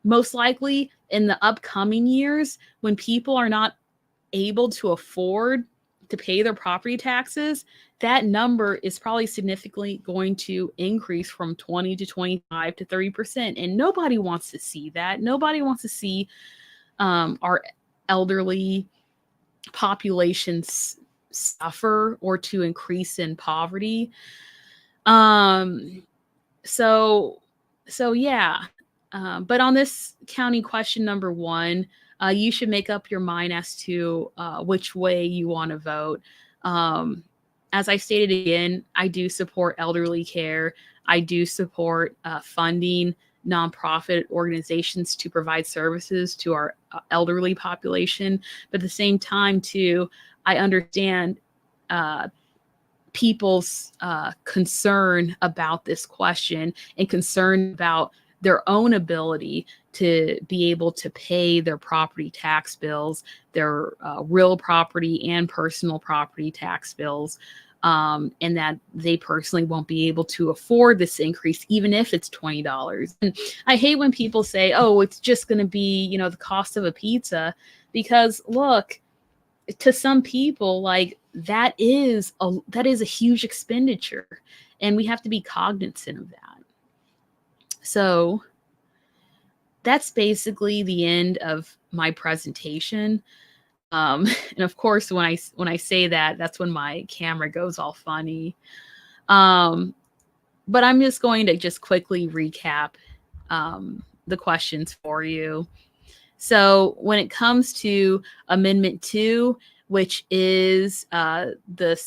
most likely in the upcoming years, when people are not able to afford to pay their property taxes, that number is probably significantly going to increase from 20 to 25 to 30%. And nobody wants to see that. Nobody wants to see our elderly populations suffer or to increase in poverty. So yeah. But on this county question number one, you should make up your mind as to which way you want to vote. As I stated again, I do support elderly care. I do support funding nonprofit organizations to provide services to our elderly population. But at the same time, too, I understand people's concern about this question and concern about their own ability to be able to pay their property tax bills, their real property and personal property tax bills, and that they personally won't be able to afford this increase, even if it's $20. And I hate when people say, oh, it's just going to be, the cost of a pizza, because look, to some people, like that is a huge expenditure, and we have to be cognizant of that. So that's basically the end of my presentation. And of course, when I say that, that's when my camera goes all funny. But I'm just going to just quickly recap the questions for you. So when it comes to Amendment 2, which is the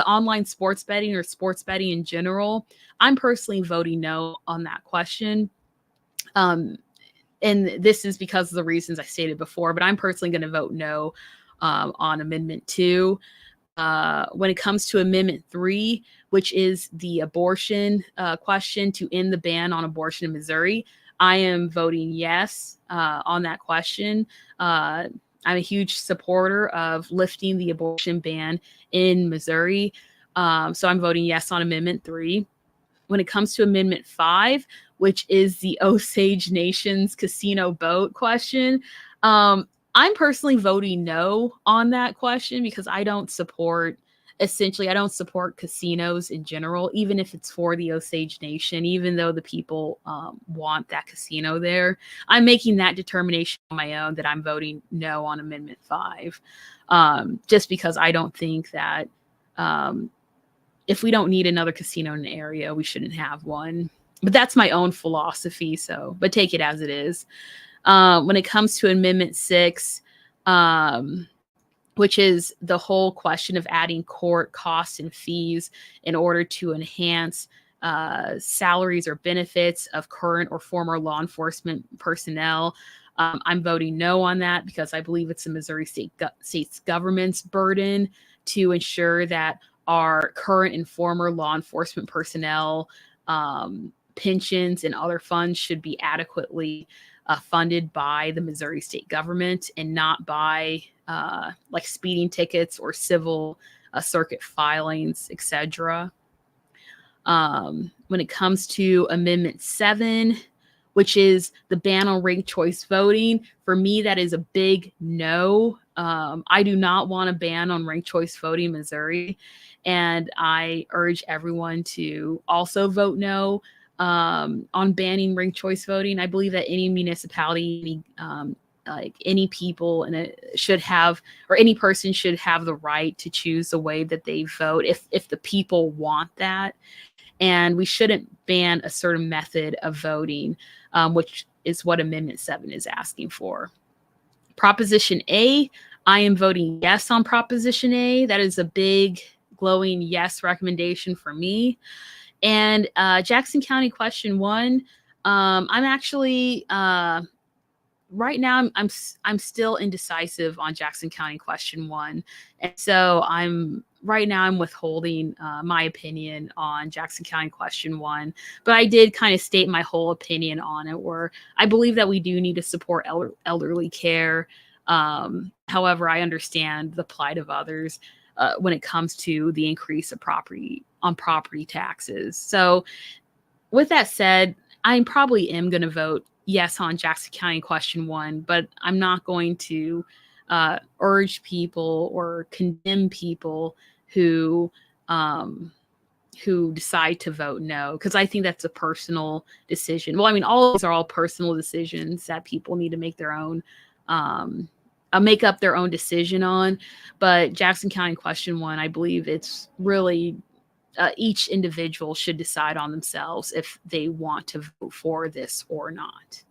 online sports betting or sports betting in general, I'm personally voting no on that question. And this is because of the reasons I stated before, but I'm personally going to vote no on Amendment 2. When it comes to Amendment 3, which is the abortion question to end the ban on abortion in Missouri, I am voting yes on that question. I'm a huge supporter of lifting the abortion ban in Missouri. So I'm voting yes on Amendment 3. When it comes to Amendment 5, which is the Osage Nation's casino boat question, I'm personally voting no on that question because I don't support casinos in general, even if it's for the Osage Nation, even though the people want that casino there. I'm making that determination on my own that I'm voting no on Amendment 5, just because I don't think that if we don't need another casino in the area, we shouldn't have one. But that's my own philosophy, but take it as it is. When it comes to Amendment 6, which is the whole question of adding court costs and fees in order to enhance salaries or benefits of current or former law enforcement personnel, I'm voting no on that because I believe it's the Missouri state's government's burden to ensure that our current and former law enforcement personnel pensions and other funds should be adequately funded by the Missouri state government and not by like speeding tickets or civil circuit filings, etc. When it comes to Amendment 7, which is the ban on ranked choice voting, for me, that is a big no. I do not want a ban on ranked choice voting in Missouri, and I urge everyone to also vote no on banning ranked choice voting. I believe that any municipality, like any people should have, or any person should have the right to choose the way that they vote if the people want that. And we shouldn't ban a certain method of voting, which is what Amendment 7 is asking for. Proposition A, I am voting yes on Proposition A. That is a big, glowing yes recommendation for me. And Jackson County question 1, I'm actually right now I'm still indecisive on Jackson County question 1, and so I'm withholding my opinion on Jackson County question 1. But I did kind of state my whole opinion on it, where I believe that we do need to support elderly care. However, I understand the plight of others when it comes to the increase of property taxes. So with that said, I probably am going to vote yes on Jackson County question 1, but I'm not going to urge people or condemn people who decide to vote no, because I think that's a personal decision. Well, I mean, all of these are all personal decisions that people need to make their own make up their own decision on. But Jackson County question 1, I believe it's really each individual should decide on themselves if they want to vote for this or not.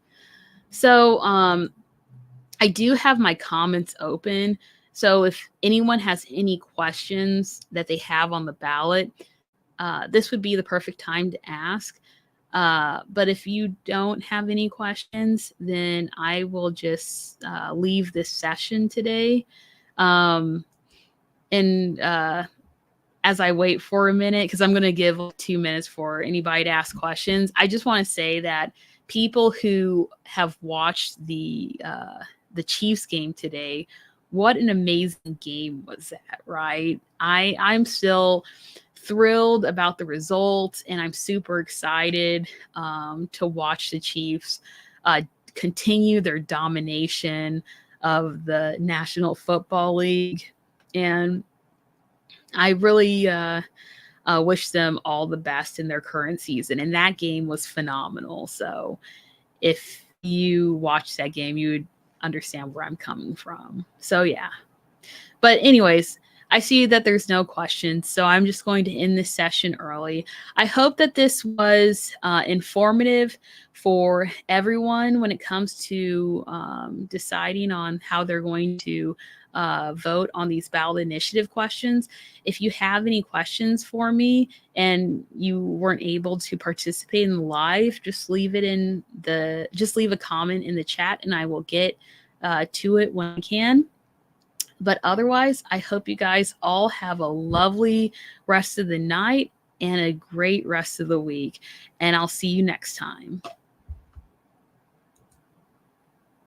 So I do have my comments open. So if anyone has any questions that they have on the ballot, this would be the perfect time to ask. But if you don't have any questions, then I will just leave this session today. And as I wait for a minute, because I'm going to give 2 minutes for anybody to ask questions, I just want to say that people who have watched the Chiefs game today, what an amazing game was that, right? I'm still thrilled about the results, and I'm super excited to watch the Chiefs continue their domination of the National Football League. And I really wish them all the best in their current season. And that game was phenomenal. So if you watch that game, you would understand where I'm coming from. So yeah. But anyways, I see that there's no questions, so I'm just going to end this session early. I hope that this was informative for everyone when it comes to deciding on how they're going to vote on these ballot initiative questions. If you have any questions for me and you weren't able to participate in the live, just leave a comment in the chat, and I will get to it when I can. But otherwise, I hope you guys all have a lovely rest of the night and a great rest of the week. And I'll see you next time.